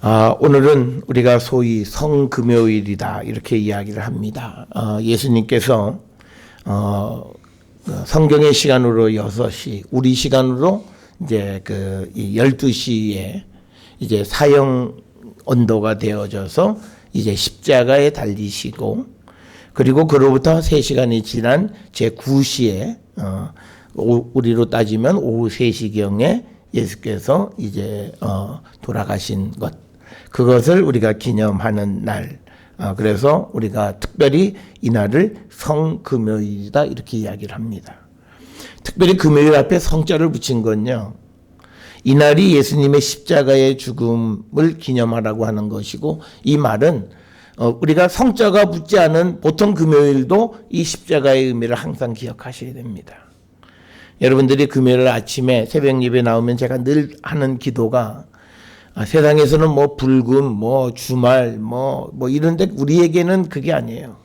오늘은 우리가 소위 성금요일이다 이렇게 이야기를 합니다. 예수님께서 성경의 시간으로 6시, 우리 시간으로 이제 이 12시에 이제 사형 언도가 되어져서 이제 십자가에 달리시고, 그리고 그로부터 3시간이 지난 제 9시에 우리로 따지면 오후 3시경에 예수께서 이제 돌아가신 것, 그것을 우리가 기념하는 날. 그래서 우리가 특별히 이 날을 성금요일이다 이렇게 이야기를 합니다. 특별히 금요일 앞에 성자를 붙인 건요, 이 날이 예수님의 십자가의 죽음을 기념하라고 하는 것이고, 이 말은 우리가 성자가 붙지 않은 보통 금요일도 이 십자가의 의미를 항상 기억하셔야 됩니다. 여러분들이 금요일 아침에 새벽 예배 나오면 제가 늘 하는 기도가, 세상에서는 뭐 불금, 뭐 주말, 뭐 이런데 우리에게는 그게 아니에요.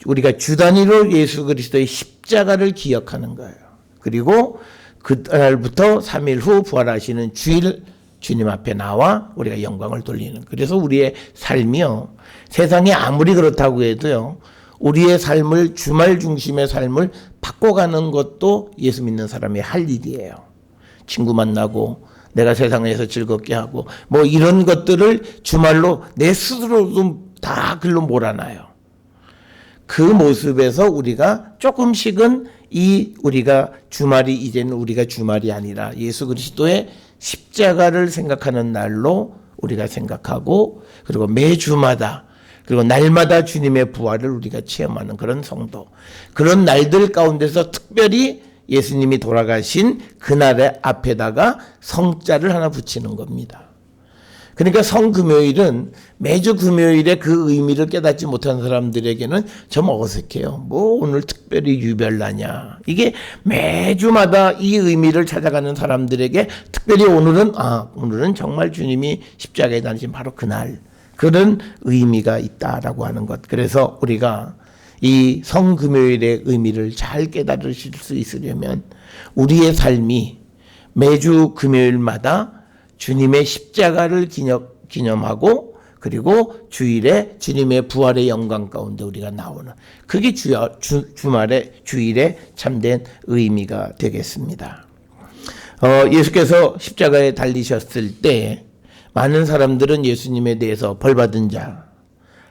우리가 주 단위로 예수 그리스도의 십자가를 기억하는 거예요. 그리고 그날부터 3일 후 부활하시는 주일 주님 앞에 나와 우리가 영광을 돌리는. 그래서 우리의 삶이요, 세상에 아무리 그렇다고 해도요, 우리의 삶을, 주말 중심의 삶을 바꿔가는 것도 예수 믿는 사람이 할 일이에요. 친구 만나고 내가 세상에서 즐겁게 하고 뭐 이런 것들을 주말로 내 스스로도 다 글로 몰아놔요. 그 모습에서 우리가 조금씩은 우리가 주말이 이제는 우리가 주말이 아니라 예수 그리스도의 십자가를 생각하는 날로 우리가 생각하고, 그리고 매주마다 그리고 날마다 주님의 부활을 우리가 체험하는 그런 성도, 그런 날들 가운데서 특별히 예수님이 돌아가신 그날의 앞에다가 성자를 하나 붙이는 겁니다. 그러니까 성금요일은 매주 금요일에 그 의미를 깨닫지 못하는 사람들에게는 좀 어색해요. 뭐 오늘 특별히 유별나냐. 이게 매주마다 이 의미를 찾아가는 사람들에게 특별히 오늘은 정말 주님이 십자가에 달리신 바로 그날, 그런 의미가 있다라고 하는 것. 그래서 우리가 이 성금요일의 의미를 잘 깨달으실 수 있으려면 우리의 삶이 매주 금요일마다 주님의 십자가를 기념하고, 그리고 주일에 주님의 부활의 영광 가운데 우리가 나오는, 그게 주일의 참된 의미가 되겠습니다. 예수께서 십자가에 달리셨을 때 많은 사람들은 예수님에 대해서 벌받은 자,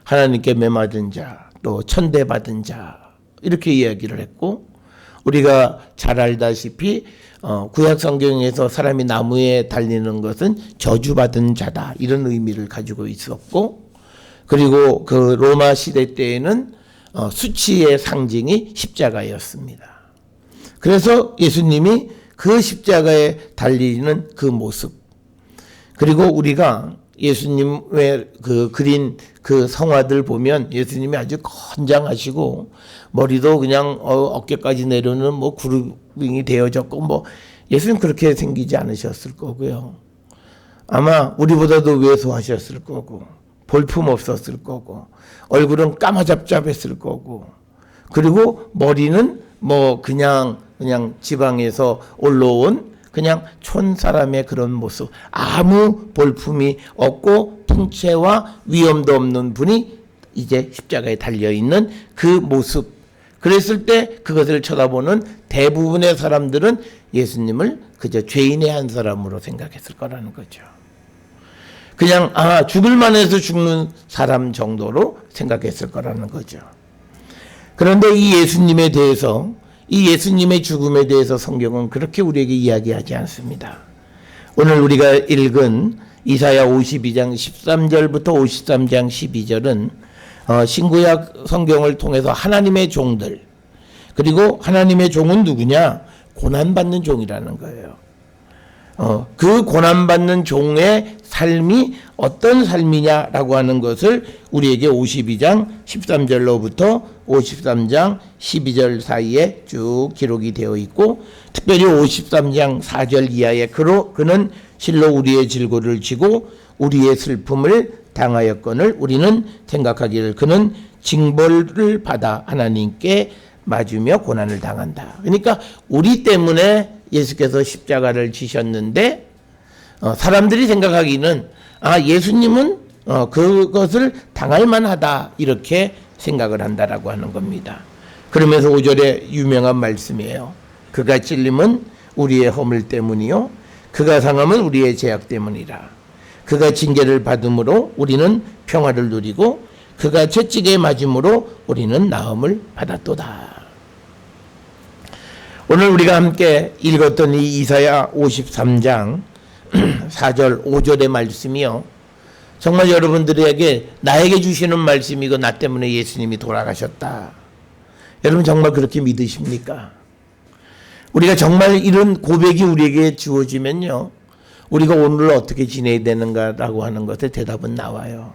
하나님께 매맞은 자, 또 천대받은 자 이렇게 이야기를 했고, 우리가 잘 알다시피 구약 성경에서 사람이 나무에 달리는 것은 저주받은 자다 이런 의미를 가지고 있었고, 그리고 그 로마 시대 때에는 수치의 상징이 십자가였습니다. 그래서 예수님이 그 십자가에 달리는 그 모습, 그리고 우리가 예수님의 그린 그 성화들 보면 예수님이 아주 건장하시고 머리도 그냥 어깨까지 내려오는 뭐 그루빙이 되어졌고, 뭐 예수님 그렇게 생기지 않으셨을 거고요. 아마 우리보다도 왜소하셨을 거고, 볼품 없었을 거고, 얼굴은 까마잡잡했을 거고, 그리고 머리는 뭐 그냥 지방에서 올라온 그냥 촌 사람의 그런 모습, 아무 볼품이 없고 풍채와 위엄도 없는 분이 이제 십자가에 달려있는 그 모습. 그랬을 때 그것을 쳐다보는 대부분의 사람들은 예수님을 그저 죄인의 한 사람으로 생각했을 거라는 거죠. 그냥 죽을 만해서 죽는 사람 정도로 생각했을 거라는 거죠. 그런데 이 예수님에 대해서, 이 예수님의 죽음에 대해서 성경은 그렇게 우리에게 이야기하지 않습니다. 오늘 우리가 읽은 이사야 52장 13절부터 53장 12절은 신구약 성경을 통해서 하나님의 종들, 그리고 하나님의 종은 누구냐? 고난받는 종이라는 거예요. 그 고난받는 종의 삶이 어떤 삶이냐라고 하는 것을 우리에게 52장 13절로부터 53장 12절 사이에 쭉 기록이 되어 있고, 특별히 53장 4절 이하에 그는 실로 우리의 질고를 지고 우리의 슬픔을 당하였거늘 우리는 생각하기를 그는 징벌을 받아 하나님께 맞으며 고난을 당한다. 그러니까 우리 때문에 예수께서 십자가를 지셨는데 사람들이 생각하기는 예수님은 그것을 당할 만하다 이렇게 생각을 한다라고 하는 겁니다. 그러면서 5절에 유명한 말씀이에요. 그가 찔림은 우리의 허물 때문이요 그가 상함은 우리의 죄악 때문이라. 그가 징계를 받음으로 우리는 평화를 누리고 그가 채찍에 맞음으로 우리는 나음을 받았도다. 오늘 우리가 함께 읽었던 이 이사야 53장 4절 5절의 말씀이요 정말 여러분들에게 나에게 주시는 말씀이고 나 때문에 예수님이 돌아가셨다. 여러분 정말 그렇게 믿으십니까? 우리가 정말 이런 고백이 우리에게 주어지면요 우리가 오늘 어떻게 지내야 되는가라고 하는 것에 대답은 나와요.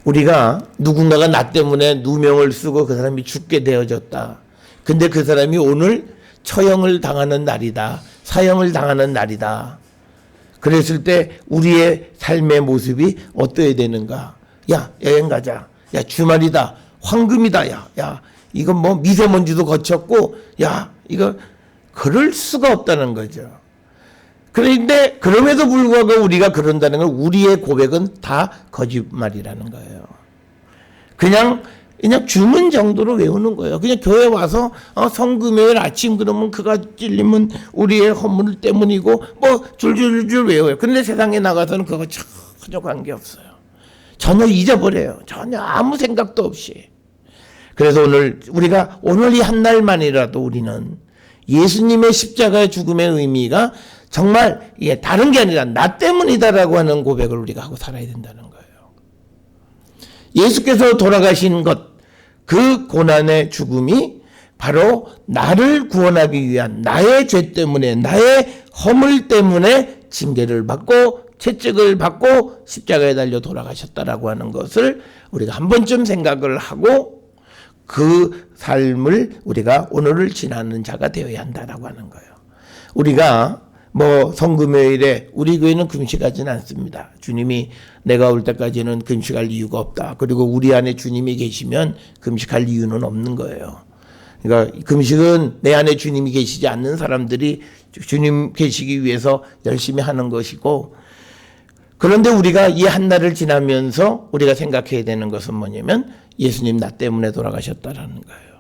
우리가 누군가가 나 때문에 누명을 쓰고 그 사람이 죽게 되어졌다. 근데 그 사람이 오늘 처형을 당하는 날이다. 사형을 당하는 날이다. 그랬을 때 우리의 삶의 모습이 어떠해야 되는가? 야, 여행 가자. 야, 주말이다. 황금이다. 야, 이건 뭐 미세먼지도 거쳤고, 야, 이거 그럴 수가 없다는 거죠. 그런데 그럼에도 불구하고 우리가 그런다는 건 우리의 고백은 다 거짓말이라는 거예요. 그냥 주문 정도로 외우는 거예요. 그냥 교회 와서 성금요일 아침 그러면 그가 찔리면 우리의 허물 때문이고 뭐 줄줄줄 외워요. 그런데 세상에 나가서는 그거 전혀 관계없어요. 전혀 잊어버려요. 전혀 아무 생각도 없이. 그래서 우리가 오늘 이 한 날만이라도 우리는 예수님의 십자가의 죽음의 의미가 정말 다른 게 아니라 나 때문이다라고 하는 고백을 우리가 하고 살아야 된다는 거예요. 예수께서 돌아가신 것, 그 고난의 죽음이 바로 나를 구원하기 위한 나의 죄 때문에 나의 허물 때문에 징계를 받고 채찍을 받고 십자가에 달려 돌아가셨다라고 하는 것을 우리가 한 번쯤 생각을 하고 그 삶을 우리가 오늘을 지나는 자가 되어야 한다라고 하는 거예요. 우리가 성금요일에 우리 교회는 금식하지는 않습니다. 주님이 내가 올 때까지는 금식할 이유가 없다. 그리고 우리 안에 주님이 계시면 금식할 이유는 없는 거예요. 그러니까 금식은 내 안에 주님이 계시지 않는 사람들이 주님 계시기 위해서 열심히 하는 것이고, 그런데 우리가 이 한 날을 지나면서 우리가 생각해야 되는 것은 뭐냐면 예수님 나 때문에 돌아가셨다라는 거예요.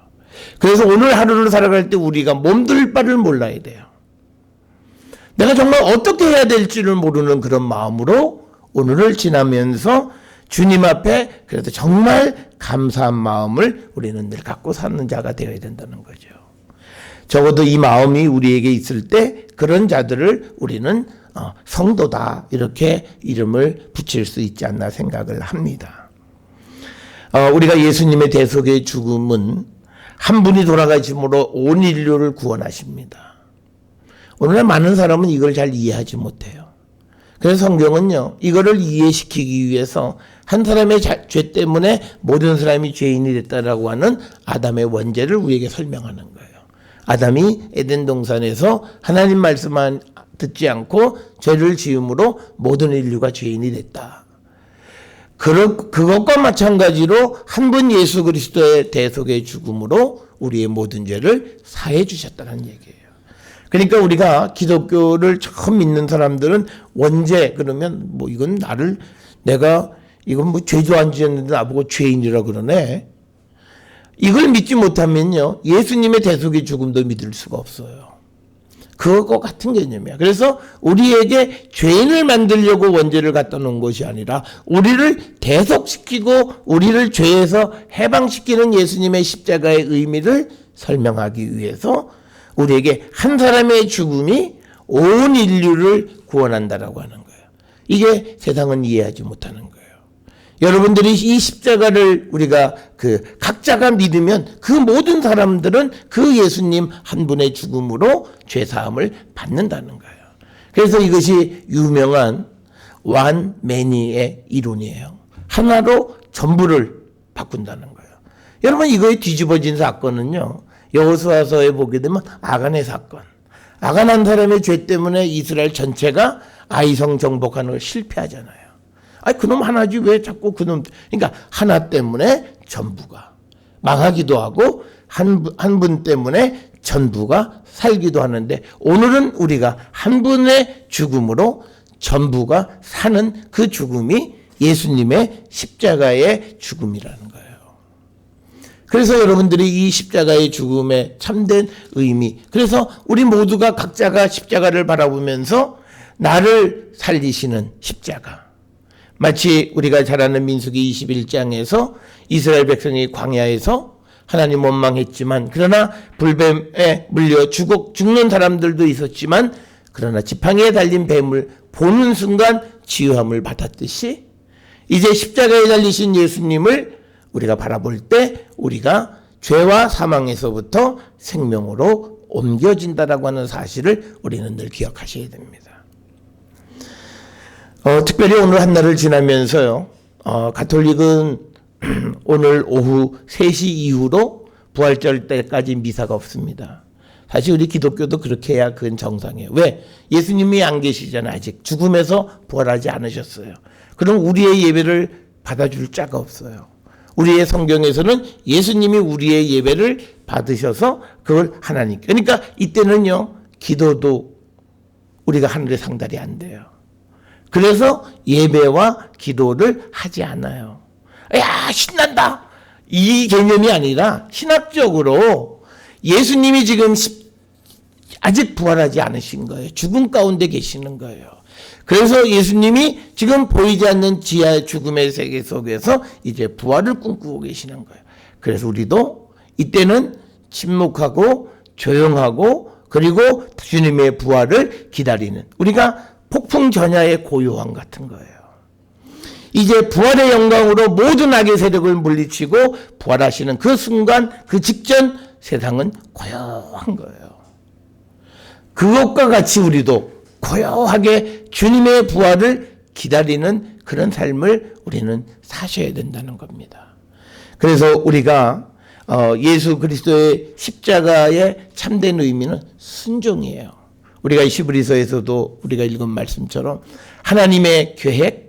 그래서 오늘 하루를 살아갈 때 우리가 몸둘 바를 몰라야 돼요. 내가 정말 어떻게 해야 될지를 모르는 그런 마음으로 오늘을 지나면서 주님 앞에 그래도 정말 감사한 마음을 우리는 늘 갖고 사는 자가 되어야 된다는 거죠. 적어도 이 마음이 우리에게 있을 때 그런 자들을 우리는 성도다 이렇게 이름을 붙일 수 있지 않나 생각을 합니다. 우리가 예수님의 대속의 죽음은 한 분이 돌아가심으로 온 인류를 구원하십니다. 오늘날 많은 사람은 이걸 잘 이해하지 못해요. 그래서 성경은요, 이거를 이해시키기 위해서 한 사람의 죄 때문에 모든 사람이 죄인이 됐다라고 하는 아담의 원죄를 우리에게 설명하는 거예요. 아담이 에덴 동산에서 하나님 말씀만 듣지 않고 죄를 지음으로 모든 인류가 죄인이 됐다. 그것과 마찬가지로 한 분 예수 그리스도의 대속의 죽음으로 우리의 모든 죄를 사해 주셨다는 얘기예요. 그러니까 우리가 기독교를 처음 믿는 사람들은 원죄 그러면 이건 이건 죄도 안 지었는데 나보고 죄인이라 그러네. 이걸 믿지 못하면요 예수님의 대속의 죽음도 믿을 수가 없어요. 그거 같은 개념이야. 그래서 우리에게 죄인을 만들려고 원죄를 갖다 놓은 것이 아니라 우리를 대속시키고 우리를 죄에서 해방시키는 예수님의 십자가의 의미를 설명하기 위해서 우리에게 한 사람의 죽음이 온 인류를 구원한다라고 하는 거예요. 이게 세상은 이해하지 못하는 거예요. 여러분들이 이 십자가를 우리가 각자가 믿으면 그 모든 사람들은 그 예수님 한 분의 죽음으로 죄사함을 받는다는 거예요. 그래서 이것이 유명한 one many의 이론이에요. 하나로 전부를 바꾼다는 거예요. 여러분 이거에 뒤집어진 사건은요. 여호수아서에 보게 되면 아간의 사건. 아간한 사람의 죄 때문에 이스라엘 전체가 아이성 정복하는 걸 실패하잖아요. 그놈 하나지 왜 자꾸 그놈. 그러니까 하나 때문에 전부가 망하기도 하고 한 분 때문에 전부가 살기도 하는데 오늘은 우리가 한 분의 죽음으로 전부가 사는 그 죽음이 예수님의 십자가의 죽음이라는 거예요. 그래서 여러분들이 이 십자가의 죽음의 참된 의미, 그래서 우리 모두가 각자가 십자가를 바라보면서 나를 살리시는 십자가, 마치 우리가 잘 아는 민수기 21장에서 이스라엘 백성이 광야에서 하나님 원망했지만 그러나 불뱀에 물려 죽는 사람들도 있었지만 그러나 지팡이에 달린 뱀을 보는 순간 치유함을 받았듯이 이제 십자가에 달리신 예수님을 우리가 바라볼 때 우리가 죄와 사망에서부터 생명으로 옮겨진다라고 하는 사실을 우리는 늘 기억하셔야 됩니다. 특별히 오늘 한날을 지나면서요, 가톨릭은 오늘 오후 3시 이후로 부활절 때까지 미사가 없습니다. 사실 우리 기독교도 그렇게 해야 그건 정상이에요. 왜? 예수님이 안 계시잖아요. 아직 죽음에서 부활하지 않으셨어요. 그럼 우리의 예배를 받아줄 자가 없어요. 우리의 성경에서는 예수님이 우리의 예배를 받으셔서 그걸 하나님, 그러니까 이때는요 기도도 우리가 하늘에 상달이 안 돼요. 그래서 예배와 기도를 하지 않아요. 야, 신난다, 이 개념이 아니라 신학적으로 예수님이 지금 아직 부활하지 않으신 거예요. 죽음 가운데 계시는 거예요. 그래서 예수님이 지금 보이지 않는 지하의 죽음의 세계 속에서 이제 부활을 꿈꾸고 계시는 거예요. 그래서 우리도 이때는 침묵하고 조용하고 그리고 주님의 부활을 기다리는, 우리가 폭풍 전야의 고요함 같은 거예요. 이제 부활의 영광으로 모든 악의 세력을 물리치고 부활하시는 그 순간, 그 직전 세상은 고요한 거예요. 그것과 같이 우리도 고요하게 주님의 부활을 기다리는 그런 삶을 우리는 사셔야 된다는 겁니다. 그래서 우리가 예수 그리스도의 십자가의 참된 의미는 순종이에요. 우리가 히브리서에서도 우리가 읽은 말씀처럼 하나님의 계획,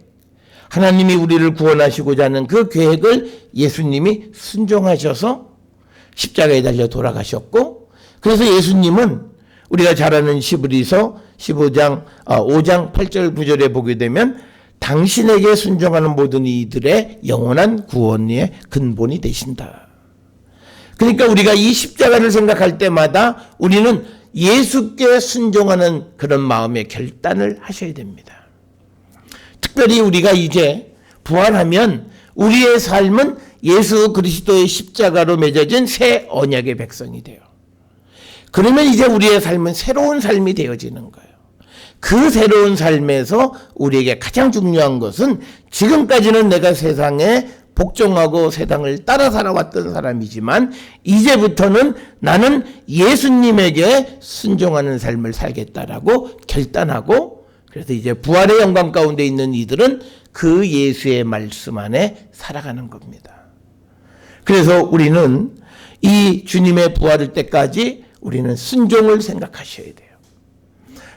하나님이 우리를 구원하시고자 하는 그 계획을 예수님이 순종하셔서 십자가에 달려 돌아가셨고, 그래서 예수님은 우리가 잘 아는 히브리서 5장 8절 9절에 보게 되면 당신에게 순종하는 모든 이들의 영원한 구원의 근본이 되신다. 그러니까 우리가 이 십자가를 생각할 때마다 우리는 예수께 순종하는 그런 마음의 결단을 하셔야 됩니다. 특별히 우리가 이제 부활하면 우리의 삶은 예수 그리스도의 십자가로 맺어진 새 언약의 백성이 돼요. 그러면 이제 우리의 삶은 새로운 삶이 되어지는 거예요. 그 새로운 삶에서 우리에게 가장 중요한 것은, 지금까지는 내가 세상에 복종하고 세상을 따라 살아왔던 사람이지만 이제부터는 나는 예수님에게 순종하는 삶을 살겠다라고 결단하고, 그래서 이제 부활의 영광 가운데 있는 이들은 그 예수의 말씀 안에 살아가는 겁니다. 그래서 우리는 이 주님의 부활일 때까지 우리는 순종을 생각하셔야 돼요.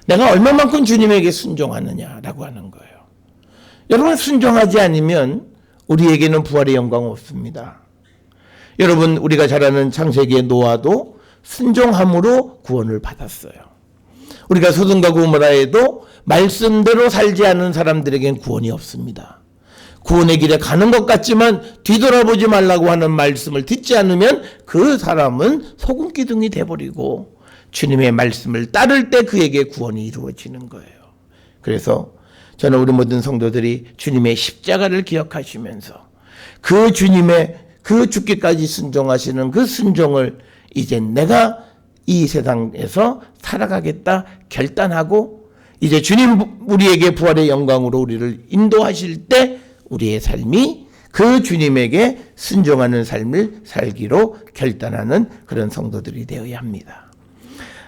내가 얼마만큼 주님에게 순종하느냐라고 하는 거예요. 여러분, 순종하지 않으면 우리에게는 부활의 영광 없습니다. 여러분, 우리가 잘 아는 창세기의 노아도 순종함으로 구원을 받았어요. 우리가 소돔과 고모라에도 말씀대로 살지 않는 사람들에겐 구원이 없습니다. 구원의 길에 가는 것 같지만 뒤돌아보지 말라고 하는 말씀을 듣지 않으면 그 사람은 소금 기둥이 돼버리고 주님의 말씀을 따를 때 그에게 구원이 이루어지는 거예요. 그래서 저는 우리 모든 성도들이 주님의 십자가를 기억하시면서 그 주님의 그 죽기까지 순종하시는 그 순종을 이제 내가 이 세상에서 살아가겠다 결단하고, 이제 주님 우리에게 부활의 영광으로 우리를 인도하실 때 우리의 삶이 그 주님에게 순종하는 삶을 살기로 결단하는 그런 성도들이 되어야 합니다.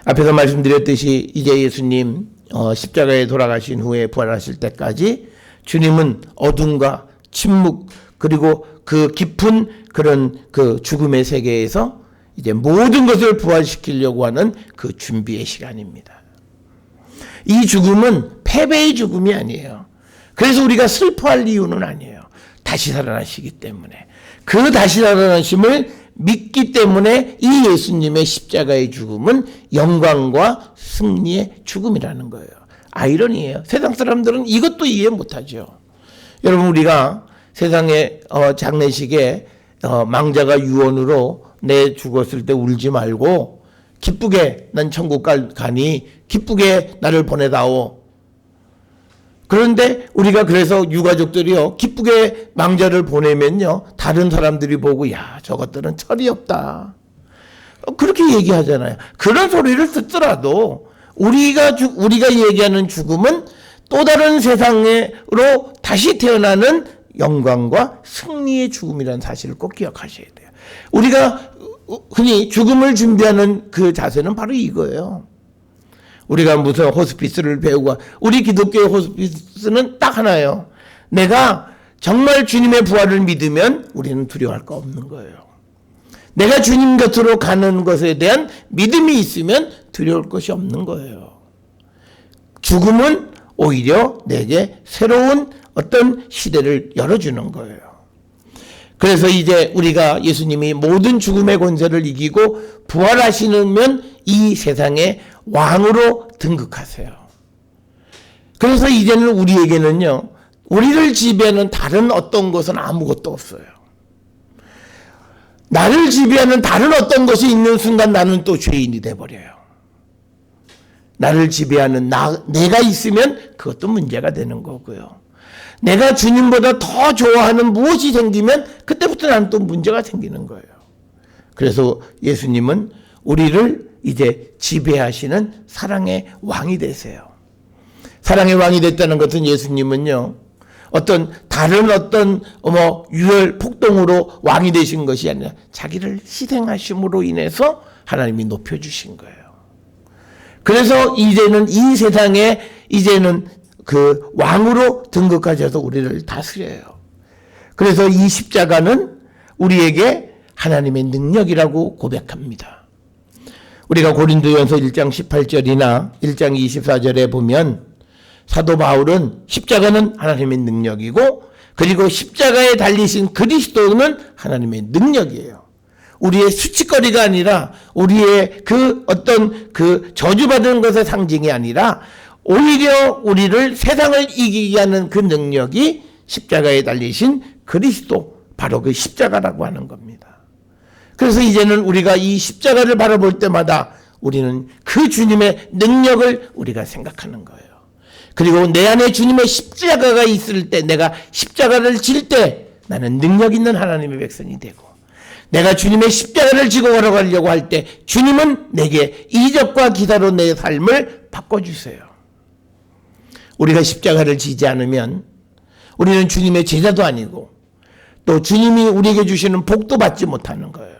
앞에서 말씀드렸듯이 이제 예수님 십자가에 돌아가신 후에 부활하실 때까지 주님은 어둠과 침묵 그리고 그 깊은 그런 그 죽음의 세계에서 이제 모든 것을 부활시키려고 하는 그 준비의 시간입니다. 이 죽음은 패배의 죽음이 아니에요. 그래서 우리가 슬퍼할 이유는 아니에요. 다시 살아나시기 때문에. 그 다시 살아나심을 믿기 때문에 이 예수님의 십자가의 죽음은 영광과 승리의 죽음이라는 거예요. 아이러니예요. 세상 사람들은 이것도 이해 못하죠. 여러분, 우리가 세상에 장례식에 망자가 유언으로 내 죽었을 때 울지 말고 기쁘게 난 천국 가니 기쁘게 나를 보내다오. 그런데 우리가 그래서 유가족들이요 기쁘게 망자를 보내면요 다른 사람들이 보고 야 저것들은 철이 없다 그렇게 얘기하잖아요. 그런 소리를 듣더라도 우리가 얘기하는 죽음은 또 다른 세상으로 다시 태어나는 영광과 승리의 죽음이라는 사실을 꼭 기억하셔야 돼요. 우리가 흔히 죽음을 준비하는 그 자세는 바로 이거예요. 우리가 무슨 호스피스를 배우고 우리 기독교의 호스피스는 딱 하나예요. 내가 정말 주님의 부활을 믿으면 우리는 두려워할 거 없는 거예요. 내가 주님 곁으로 가는 것에 대한 믿음이 있으면 두려울 것이 없는 거예요. 죽음은 오히려 내게 새로운 어떤 시대를 열어주는 거예요. 그래서 이제 우리가 예수님이 모든 죽음의 권세를 이기고 부활하시면 이 세상의 왕으로 등극하세요. 그래서 이제는 우리에게는요, 우리를 지배하는 다른 어떤 것은 아무것도 없어요. 나를 지배하는 다른 어떤 것이 있는 순간 나는 또 죄인이 돼버려요. 나를 지배하는 내가 있으면 그것도 문제가 되는 거고요. 내가 주님보다 더 좋아하는 무엇이 생기면 그때부터 나는 또 문제가 생기는 거예요. 그래서 예수님은 우리를 이제 지배하시는 사랑의 왕이 되세요. 사랑의 왕이 됐다는 것은 예수님은요, 다른 유혈 폭동으로 왕이 되신 것이 아니라 자기를 희생하심으로 인해서 하나님이 높여주신 거예요. 그래서 이제는 이 세상에 그 왕으로 등극하셔서 우리를 다스려요. 그래서 이 십자가는 우리에게 하나님의 능력이라고 고백합니다. 우리가 고린도전서 1장 18절이나 1장 24절에 보면 사도 바울은 십자가는 하나님의 능력이고 그리고 십자가에 달리신 그리스도는 하나님의 능력이에요. 우리의 수치거리가 아니라 우리의 그 저주받은 것의 상징이 아니라 오히려 우리를 세상을 이기게 하는 그 능력이 십자가에 달리신 그리스도, 바로 그 십자가라고 하는 겁니다. 그래서 이제는 우리가 이 십자가를 바라볼 때마다 우리는 그 주님의 능력을 우리가 생각하는 거예요. 그리고 내 안에 주님의 십자가가 있을 때, 내가 십자가를 질 때 나는 능력 있는 하나님의 백성이 되고, 내가 주님의 십자가를 지고 걸어가려고 할 때 주님은 내게 이적과 기사로 내 삶을 바꿔주세요. 우리가 십자가를 지지 않으면 우리는 주님의 제자도 아니고 또 주님이 우리에게 주시는 복도 받지 못하는 거예요.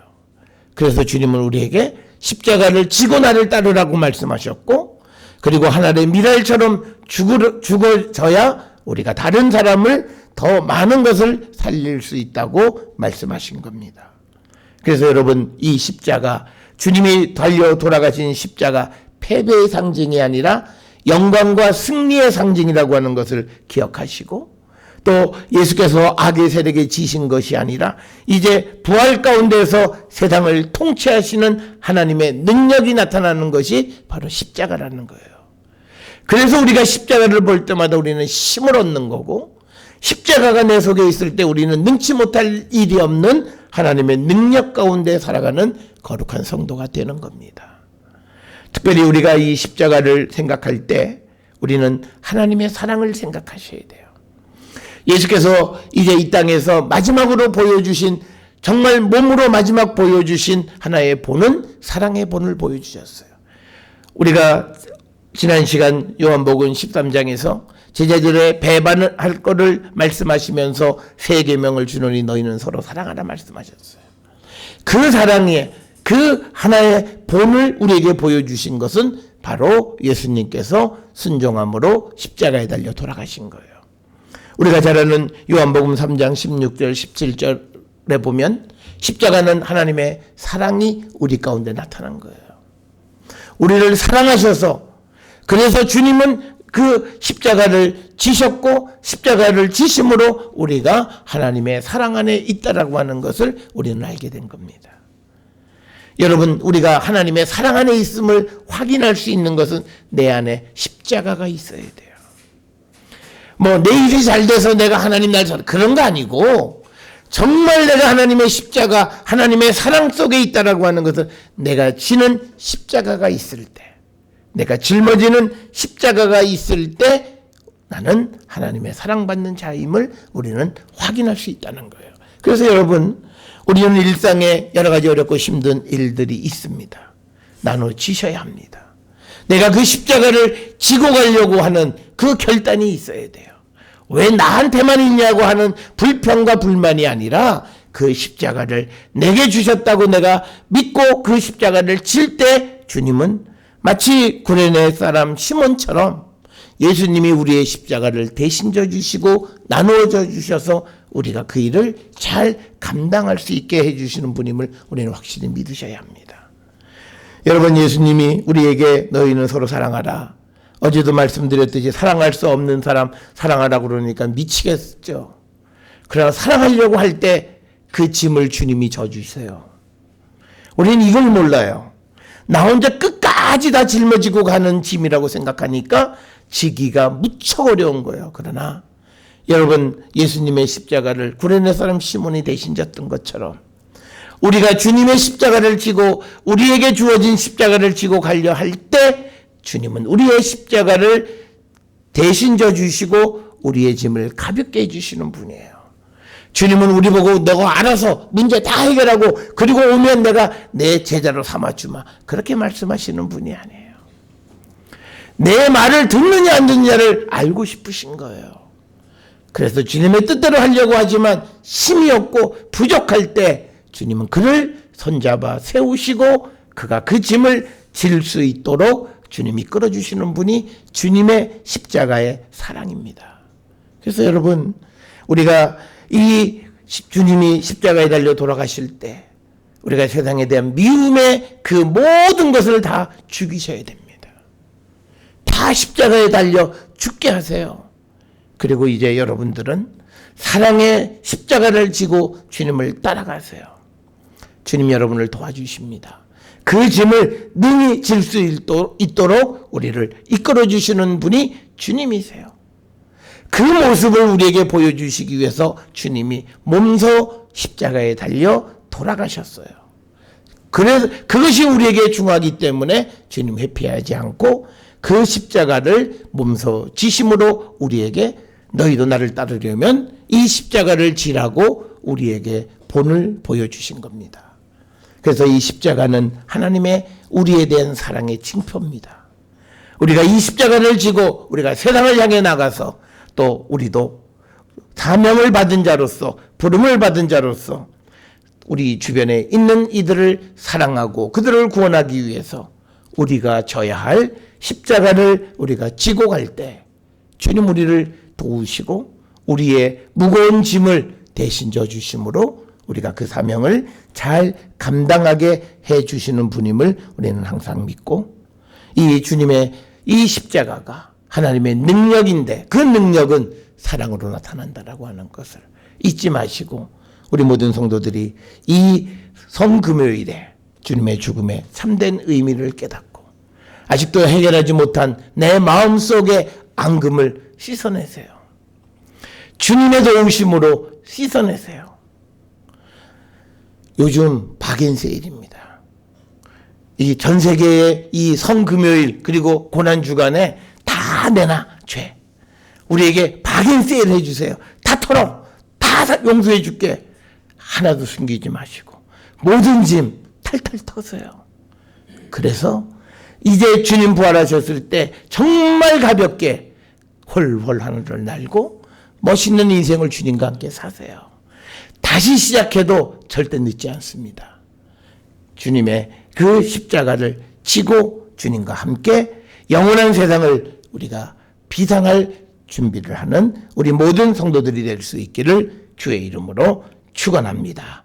그래서 주님은 우리에게 십자가를 지고 나를 따르라고 말씀하셨고, 그리고 하나의 미랄처럼 죽어져야 우리가 다른 사람을 더 많은 것을 살릴 수 있다고 말씀하신 겁니다. 그래서 여러분, 이 십자가, 주님이 달려 돌아가신 십자가, 패배의 상징이 아니라 영광과 승리의 상징이라고 하는 것을 기억하시고, 또 예수께서 악의 세력에 지신 것이 아니라 이제 부활 가운데서 세상을 통치하시는 하나님의 능력이 나타나는 것이 바로 십자가라는 거예요. 그래서 우리가 십자가를 볼 때마다 우리는 힘을 얻는 거고, 십자가가 내 속에 있을 때 우리는 능치 못할 일이 없는 하나님의 능력 가운데 살아가는 거룩한 성도가 되는 겁니다. 특별히 우리가 이 십자가를 생각할 때 우리는 하나님의 사랑을 생각하셔야 돼요. 예수께서 이제 이 땅에서 마지막으로 보여주신, 정말 몸으로 마지막 보여주신 하나의 본은 사랑의 본을 보여주셨어요. 우리가 지난 시간 요한복음 13장에서 제자들의 배반을 할 거를 말씀하시면서 세 계명을 주노니 너희는 서로 사랑하라 말씀하셨어요. 그 사랑의 그 하나의 본을 우리에게 보여주신 것은 바로 예수님께서 순종함으로 십자가에 달려 돌아가신 거예요. 우리가 잘 아는 요한복음 3장 16절 17절에 보면 십자가는 하나님의 사랑이 우리 가운데 나타난 거예요. 우리를 사랑하셔서, 그래서 주님은 그 십자가를 지셨고 십자가를 지심으로 우리가 하나님의 사랑 안에 있다라고 하는 것을 우리는 알게 된 겁니다. 여러분, 우리가 하나님의 사랑 안에 있음을 확인할 수 있는 것은 내 안에 십자가가 있어야 돼요. 뭐 내 일이 잘 돼서 내가 하나님 날 그런 거 아니고, 정말 내가 하나님의 십자가, 하나님의 사랑 속에 있다라고 하는 것은 내가 지는 십자가가 있을 때, 내가 짊어지는 십자가가 있을 때 나는 하나님의 사랑받는 자임을 우리는 확인할 수 있다는 거예요. 그래서 여러분, 우리는 일상에 여러 가지 어렵고 힘든 일들이 있습니다. 나눠지셔야 합니다. 내가 그 십자가를 지고 가려고 하는 그 결단이 있어야 돼요. 왜 나한테만 있냐고 하는 불평과 불만이 아니라 그 십자가를 내게 주셨다고 내가 믿고 그 십자가를 질 때 주님은 마치 구레네 사람 시몬처럼 예수님이 우리의 십자가를 대신 져 주시고 나누어 져 주셔서 우리가 그 일을 잘 감당할 수 있게 해주시는 분임을 우리는 확실히 믿으셔야 합니다. 여러분, 예수님이 우리에게 너희는 서로 사랑하라. 어제도 말씀드렸듯이 사랑할 수 없는 사람 사랑하라고 그러니까 미치겠죠. 그러나 사랑하려고 할 때 그 짐을 주님이 져주세요. 우리는 이걸 몰라요. 나 혼자 끝까지 다 짊어지고 가는 짐이라고 생각하니까 지기가 무척 어려운 거예요. 그러나 여러분, 예수님의 십자가를 구레네 사람 시몬이 대신 졌던 것처럼 우리가 주님의 십자가를 지고 우리에게 주어진 십자가를 지고 가려 할 때 주님은 우리의 십자가를 대신 져주시고 우리의 짐을 가볍게 해주시는 분이에요. 주님은 우리 보고 너가 알아서 문제 다 해결하고 그리고 오면 내가 내 제자로 삼아주마, 그렇게 말씀하시는 분이 아니에요. 내 말을 듣느냐 안 듣느냐를 알고 싶으신 거예요. 그래서 주님의 뜻대로 하려고 하지만 힘이 없고 부족할 때 주님은 그를 손잡아 세우시고 그가 그 짐을 질 수 있도록 주님이 끌어주시는 분이 주님의 십자가의 사랑입니다. 그래서 여러분, 우리가 이 주님이 십자가에 달려 돌아가실 때 우리가 세상에 대한 미움의 그 모든 것을 다 죽이셔야 됩니다. 다 십자가에 달려 죽게 하세요. 그리고 이제 여러분들은 사랑의 십자가를 지고 주님을 따라가세요. 주님 여러분을 도와주십니다. 그 짐을 능히 질 수 있도록 우리를 이끌어 주시는 분이 주님이세요. 그 모습을 우리에게 보여주시기 위해서 주님이 몸소 십자가에 달려 돌아가셨어요. 그래서 그것이 우리에게 중요하기 때문에 주님 회피하지 않고 그 십자가를 몸소 지심으로 우리에게 너희도 나를 따르려면 이 십자가를 지라고 우리에게 본을 보여주신 겁니다. 그래서 이 십자가는 하나님의 우리에 대한 사랑의 징표입니다. 우리가 이 십자가를 지고 우리가 세상을 향해 나가서 또 우리도 사명을 받은 자로서 부름을 받은 자로서 우리 주변에 있는 이들을 사랑하고 그들을 구원하기 위해서 우리가 져야 할 십자가를 우리가 지고 갈 때 주님 우리를 도우시고 우리의 무거운 짐을 대신 져주심으로 우리가 그 사명을 잘 감당하게 해주시는 분임을 우리는 항상 믿고, 이 주님의 이 십자가가 하나님의 능력인데 그 능력은 사랑으로 나타난다라고 하는 것을 잊지 마시고 우리 모든 성도들이 이 성금요일에 주님의 죽음의 참된 의미를 깨닫고 아직도 해결하지 못한 내 마음속의 앙금을 씻어내세요. 주님의 도우심으로 씻어내세요. 요즘 박앤세일입니다. 이 전 세계의 이 성금요일 그리고 고난주간에 다 내놔 죄. 우리에게 박앤세일 해주세요. 다 털어. 다 용서해 줄게. 하나도 숨기지 마시고 모든 짐 탈탈 터세요. 그래서 이제 주님 부활하셨을 때 정말 가볍게 홀홀 하늘을 날고 멋있는 인생을 주님과 함께 사세요. 다시 시작해도 절대 늦지 않습니다. 주님의 그 십자가를 지고 주님과 함께 영원한 세상을 우리가 비상할 준비를 하는 우리 모든 성도들이 될 수 있기를 주의 이름으로 축원합니다.